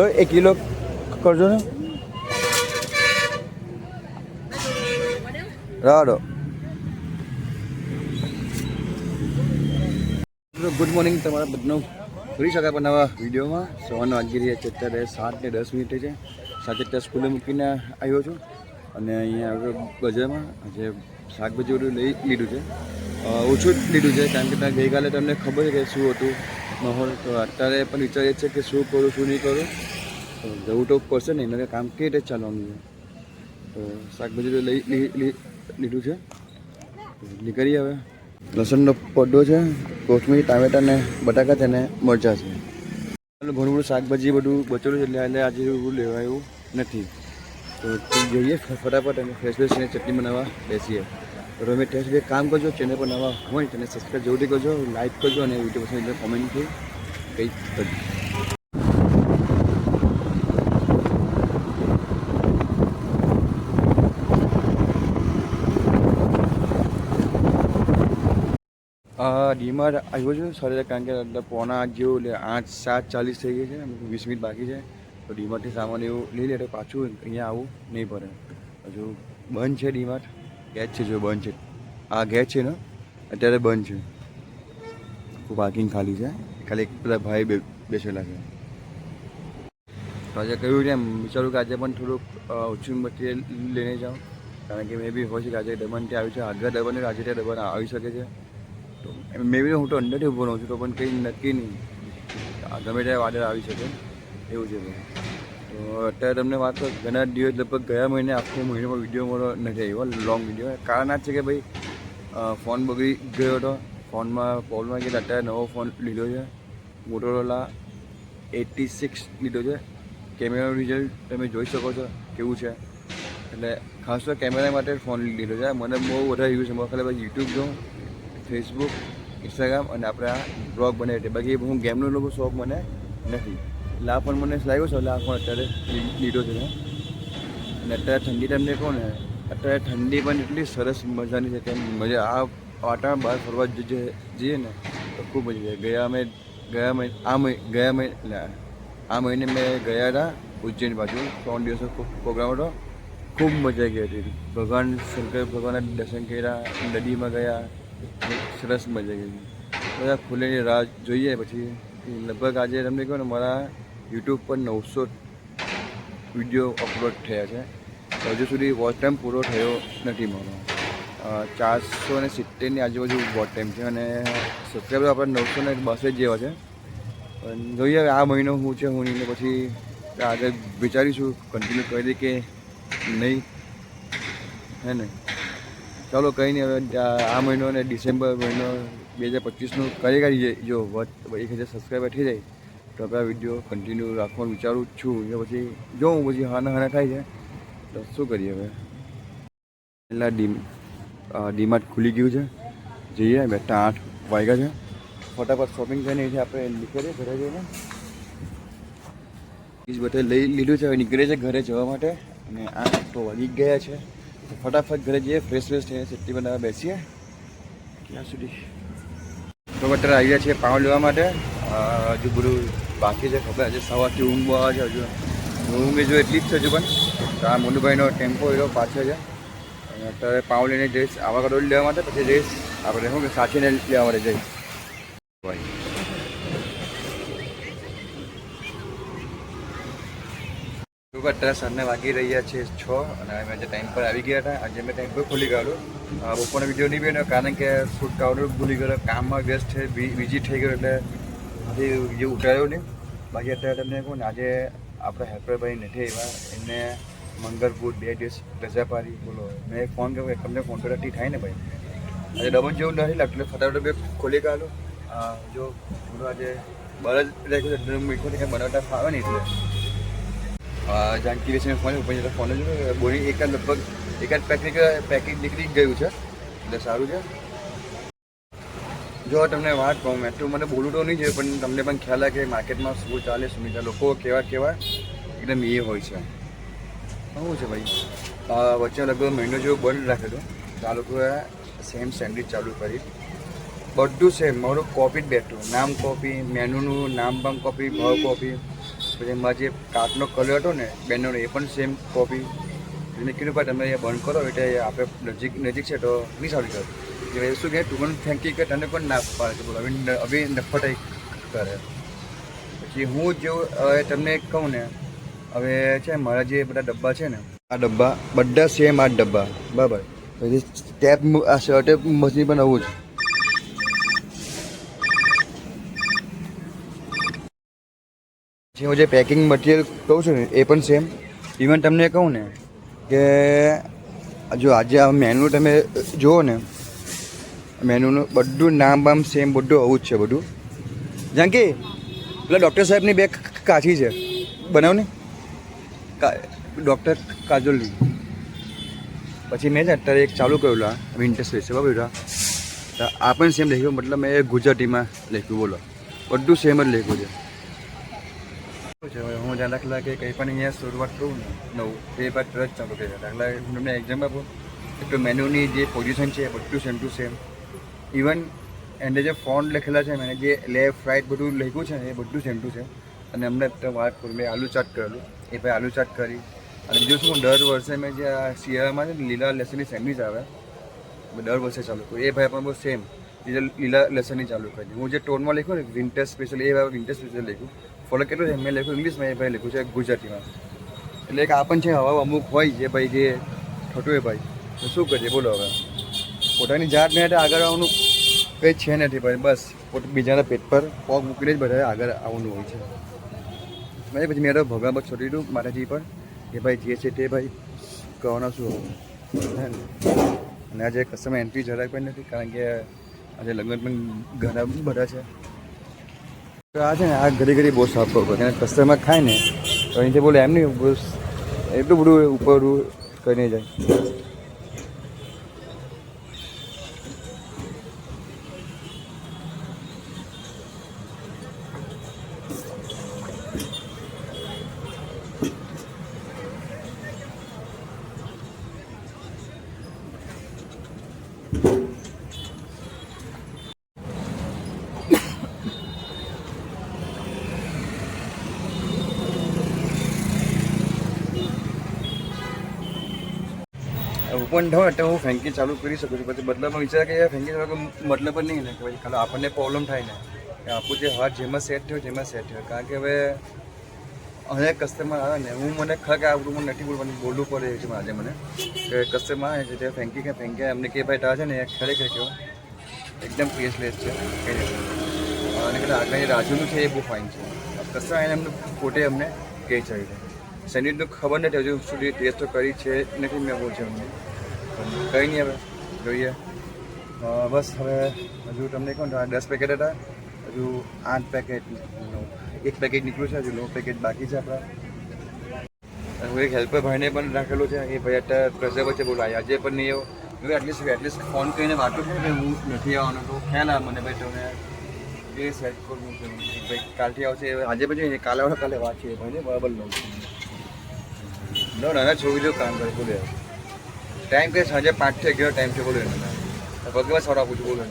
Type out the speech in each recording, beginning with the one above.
1 kilo કરજો ને રાડો. Good morning તમારા બધાનું ફરી શકાય પણ નવા વિડીયોમાં. સવારના વાગી રહ્યા છે અત્યારે 7:10 છે. 7:10 સ્કૂલે મૂકીને આવ્યો છું અને અહીંયા આવ્યો બજારમાં. આજે શાકભાજી બધું લઈ લીધું છે, ઓછું જ લીધું છે કારણ કે ત્યાં ગઈકાલે તમને ખબર છે કે શું હતું માહોલ. તો અત્યારે પણ વિચારીએ છીએ કે શું કરું શું નહીં કરું. જવું તો પડશે ને, એના કામ કેવી રીતે ચાલવાનું છે. તો શાકભાજી તો લઈ લીધું છે, નીકળીએ હવે. લસણનો પડ્ડો છે, કોથમીર, ટામેટા ને બટાકા છે ને મરચાં છે. ઘણું બધું શાકભાજી બધું બચેલું છે એટલે આજે એવું લેવાયું નથી. તો જોઈએ ફટાફટ અને ફ્રેશ થઈને ચટણી બનાવવા બેસીએ. તો તમે ત્યાં સુધી કામ કરજો, ચેનલ પર નવા હોય તેને સબસ્ક્રાઈબ જરૂરથી કરજો, લાઈક કરજો અને વિડીયો પસંદ કોમેન્ટથી કંઈક કરજો. ડીમાર્ટ આવ્યો છું સરે કારણ કે 8:45 જેવું, 8:40 થઈ ગઈ છે, 20 મિનિટ બાકી છે. તો ડીમાર્ટથી સામાન એવું લઈ લે તો પાછું અહીંયા આવું નહીં પડે. હજુ બંધ છે ડીમાર્ટ, ગેસ છે જો બંધ છે. આ ગેસ છે ને અત્યારે બંધ છે, પાર્કિંગ ખાલી છે, ખાલી એક પેલા ભાઈ બેસેલા છે. તો આજે કહ્યું છે એમ વિચારું કે આજે પણ થોડુંક ઓછું મટીરિયલ લઈને જાઉં કારણ કે મે બી હોય છે કે આજે દમણથી આવ્યું છે, આગળ દમણ આજે ત્યાં દમણ આવી શકે છે. તો મે બી હું તો અંદરથી ઊભો રહું છું તો પણ કંઈ નક્કી નહીં, ગમે ત્યારે વાદળ આવી શકે એવું છે. તો અત્યારે તમને વાત કરું, ઘણા દિવસ લગભગ ગયા મહિને આખો મહિનામાં વિડીયો મારો નથી આવ્યો, લોંગ વિડીયો. કારણ આ જ છે કે ભાઈ ફોન બગડી ગયો હતો, ફોનમાં પ્રોબ્લેમ આવી ગઈ. અત્યારે નવો ફોન લીધો છે, મોટોરોલા 86 લીધો છે. કેમેરાનું રિઝલ્ટ તમે જોઈ શકો છો કેવું છે. એટલે ખાસ તો કેમેરા માટે ફોન લીધો છે. મને બહુ વધારે યુઝ છે, મને ખાલી ભાઈ યુટ્યુબ જોઉં, ફેસબુક, ઇન્સ્ટાગ્રામ અને આપણે આ બ્લોગ બનાવીએ છીએ. બાકી હું ગેમનો લોકો શોખ મને નથી એટલે આ પણ મને લાગ્યો છે એટલે આ પણ અત્યારે લીધો છે. અને અત્યારે ઠંડી તમને કહું ને, અત્યારે ઠંડી પણ એટલી સરસ મજાની છે તેમ મજા. આ વાતાવરણ બહાર ફરવા જઈએ ને તો ખૂબ મજા આવે. આ મહિને મેં ગયા હતા ઉજ્જૈન બાજુ, 3 દિવસનો પ્રોગ્રામ હતો, ખૂબ મજા આવી હતી. ભગવાન શંકર ભગવાનના દર્શન કર્યા, નદીમાં ગયા, સરસ મજા આવી ગઈ. બધા ખુલ્લેની રાહ જોઈએ. પછી લગભગ આજે તમને કહું ને મારા યુટ્યુબ પર 900 વિડીયો અપલોડ થયા છે. હજુ સુધી વોચ ટાઈમ પૂરો થયો નથી મારો. 470ની આજુબાજુ વોચ ટાઈમ છે અને સબસ્ક્રાઈબર આપણે 962 જેવા છે. પણ જોઈએ આ મહિનો શું છે હું નહીં, પછી આગળ વિચારીશું કન્ટિન્યુ કરી દઈએ કે નહીં, હે ને. ચાલો કંઈ નહીં, હવે આ મહિનો અને ડિસેમ્બર મહિનો 2025નું કરી જો 1000 સબસ્ક્રાઈબર થઈ જાય તો આપણે વિડીયો કન્ટિન્યુ રાખવાનું વિચારું છું. એટલે પછી જોઉં પછી હાના થાય છે તો શું કરીએ. હવે પહેલાં ડીમાર્ટ ખુલી ગયું છે, જઈએ. બેઠા 8 વાગ્યા છે, ફટાફટ શોપિંગ કરીને અહીંથી આપણે નીકળીએ ઘરે જઈને. બધે લઈ લીધું છે, હવે નીકળે છે ઘરે જવા માટે. અને 8 તો વાગી ગયા છે, ફટાફટ ઘરે જઈએ, ફ્રેશ થઈને ચટણી બનાવવા બેસીએ. ક્યાં સુધી તો અત્યારે આવી ગયા છીએ પાઉં લેવા માટે. હજુ બધું બાકી છે, ખબર આજે સવારથી ઊંઘ બહુ આવે છે. હજુ ઊંઘ જો એટલી જ છે હજુ પણ. તો આ મોનુભાઈનો ટેમ્પો એનો પાછળ છે. અને અત્યારે પાઉં લઈને જઈશ આવાગડો લેવા માટે, પછી જઈશ આપણે શું કે સાચીને લેવા માટે જઈશ. ભાઈ અત્યારે સરના વાગી રહ્યા છે 6 અને અમે આજે ટાઈમ પર આવી ગયા હતા. આજે મેં ટાઈમ પર ખોલી ગયેલું, બપોરનો વિડીયો નહીં બન્યો કારણ કે શૂટ કાવડર ભૂલી ગયો, કામમાં વ્યસ્ત છે, બીજી થઈ ગયો એટલે આજે જે ઉઠાયો નહીં. બાકી અત્યારે તમને કહું ને આજે આપણા હેલ્પરભાઈ નથી આવ્યા, એમને મંગળ બુધ 2 દિવસ રજા પાડી. બોલો મેં એક ફોન કર્યો તમને ફોન કરવાથી થાય ને ભાઈ. આજે ડબલ જેવું નથી લાગતું એટલે ફટાફટ બે ખોલી ગયેલું. જો થોડું આજે બહાર જ રાખ્યું મીઠું કંઈ બનાવતા ફાવે નહીં એટલે જાનકી બેસીને ફોન ઉપર ફોન જ બોલી એકાદ પેકેજ નીકળી ગયું છે એટલે સારું છે. જો તમને વાત કહું, મેટ્રો મને બોલું તો નહીં જોઈએ પણ તમને પણ ખ્યાલ આવે કે માર્કેટમાં શું ચાલે શું નહીં ચાલે, લોકો કેવા એકદમ એ હોય છે. શું છે ભાઈ, વચ્ચે લગભગ મહિનો જેવો બંધ રાખેલો, તો આ લોકોએ સેમ સેન્ડવિચ ચાલુ કરી. બધું સેમ, મારું કોપી જ બેઠું, નામ કોપી, મેનુનું નામ પણ કોપી, ભાવ કોપી, પછી એમાં જે કાર્ડનો કલર હતો ને બેનનો એ પણ સેમ કોપી. એને કીધું ભાઈ તમે અહીંયા બંધ કરો એટલે આપણે નજીક છે તો નહીં સારું કરે. એ શું કહે તું પણ થેન્કી કે તને પણ ના પાડે છે બોલો હવે નફટાઈ કરે. પછી હું જેવું હવે તમને કહું ને હવે છે મારા જે બધા ડબ્બા છે ને આ ડબ્બા બધા સેમ આ ડબ્બા બરાબર. પછી સ્ટેપ આ શર્ટે મશીન પણ આવું જ. હું જે પેકિંગ મટીરિયલ કહું છું ને એ પણ સેમ. ઇવન તમને કહું ને કે જો આજે આ મેનુ તમે જુઓ ને મેનુનું બધું નામ બામ સેમ બધું આવું જ છે બધું. જાણ કે પેલા ડૉક્ટર સાહેબની બેગ કાચી છે બનાવ ને ડૉક્ટર કાજોલની. પછી મેં છે અત્યારે એક ચાલુ કરેલું આ વિન્ટર સ્પેશિયલ બરાબર. તો આ પણ સેમ લખ્યું મતલબ મેં ગુજરાતીમાં લખ્યું બોલો બધું સેમ જ લખ્યું છે. હું જ્યાં દાખલા કે કંઈ પણ અહીંયા શરૂઆત કરું ને નવું એ બાદ તરત ચાલુ કરી દાખલા હું તમને એક્ઝામ આપું તો મેનુની જે પોઝિશન છે બધું સેમ ટુ સેમ. ઇવન એને જે ફોન્ટ લખેલા છે મેં જે લેફ્ટ રાઇટ બધું લખ્યું છે ને એ બધું સેમ ટુ સેમ. અને અમને વાત કરું મેં આલુ ચાટ કરેલું એ ભાઈ આલુ ચાટ કરી. અને બીજું શું દર વર્ષે મેં જે આ શિયાળામાં છે ને લીલા લસણની સેન્ડવીચ આવે દર વર્ષે ચાલુ કરું. એ ભાઈ પણ બહુ સેમ લીલા લસણની ચાલુ કરી. હું જે ટોનમાં લખ્યું ને વિન્ટર સ્પેશિયલ એ ભાઈ વિન્ટર સ્પેશિયલ લખ્યું. ફોલો કેટલું છે મેં લખ્યું ઇંગ્લિશમાં એ ભાઈ લખ્યું છે ગુજરાતીમાં. એટલે એક આ પણ છે હવા અમુક હોય જે ભાઈ જે થતું હોય ભાઈ તો શું કરીએ બોલો. હવે પોતાની જાત ને આગળ આવવાનું કંઈ છે નથી ભાઈ બસ બીજાના પેટ પર પગ મૂકીને જ બધા આગળ આવવાનું હોય છે. પછી મેં તો ભગવાન બસ છોડી દીધું માતાજી પર કે ભાઈ જે છે તે ભાઈ કરવાના શું હે ને. અને આજે કસ્ટમર એન્ટ્રી જરાક પણ નથી કારણ કે આજે લગ્ન પણ ઘણા બધા છે. તો આ છે ને આ ઘડી ઘડી બહુ સાફ કરવું પડે. કસ્ટમર ખાય ને તો અહીંથી બોલે એમ નહીં બસ એટલું બધું ઉપર કરીને જાય. ઓપન થાય એટલે હું ફેંકી ચાલુ કરી શકું છું. પછી બદલામાં વિચાર કે ફેંકી ચાલુ મતલબ જ નહીં ને કે ભાઈ ખાલી આપણને પ્રોબ્લેમ થાય ને કે આપણું જે હાથ જેમાં સેટ થયો કારણ કે હવે અનેક કસ્ટમર આવે ને હું મને ખબર કે આ બધું મને નથી બોલવું પડે છે આજે મને કે કસ્ટમર આવે છે તે ફેંકી એમને કે ભાઈ તા છે ને ખરેખર કેવો એકદમ પ્રેસલેસ છે કંઈ નથી. અને કદાચ આગળ રાજુનું છે એ બહુ ફાઇન છે. કસ્ટમર આવીને એમને પોતે અમને કહે છે સેન્ડવિચનું ખબર નથી હજુ સુધી ટેસ્ટ તો કરી છે નથી મેં બહુ છે અમને કંઈ નહીં હવે જોઈએ. બસ હવે હજુ તમને કહું 10 પેકેટ હતા હજુ 8 પેકેટ એક પેકેટ નીકળ્યું છે હજુ 9 પેકેટ બાકી છે આપણા. હું એક હેલ્પર ભાઈને પણ રાખેલો છે એ ભાઈ અત્યારે પ્રેશર વચ્ચે બોલાય આજે પણ નહીં આવ્યો. એટલીસ્ટ ફોન કરીને વાતો છે કે હું નથી આવવાનો તો ખ્યાલ આવે મને ભાઈ તમે એ સેટ કરવું છે ભાઈ કાલથી આવશે આજે પછી કાલે આવડે કાલે વાત છે ભાઈને બરાબર લઉં છું. નાના છોકરીઓ કામ કરે બોલે ટાઈમ કે સાંજે 5 થી 11 ટાઈમ છે બોલે ભગવાન સવાર આપું છું બોલે.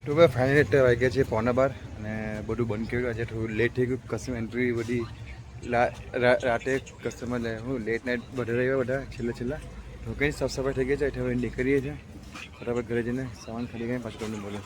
તો ભાઈ ફાઇનલી અત્યારે વાગ્યા છે 11:15 અને બધું બંધ કર્યું. આજે થોડું લેટ થઈ ગયું. કસ્ટમર એન્ટ્રી બધી રાતે કસ્ટમર હું લેટ નાઇટ બધા રહ્યા બધા છેલ્લા તો કંઈ સાફ સફાઈ થઈ ગઈ છે. હવે નીકળીએ છીએ બરાબર ઘરે જઈને સામાન ખાલી કરીને પાછું તમને બોલે.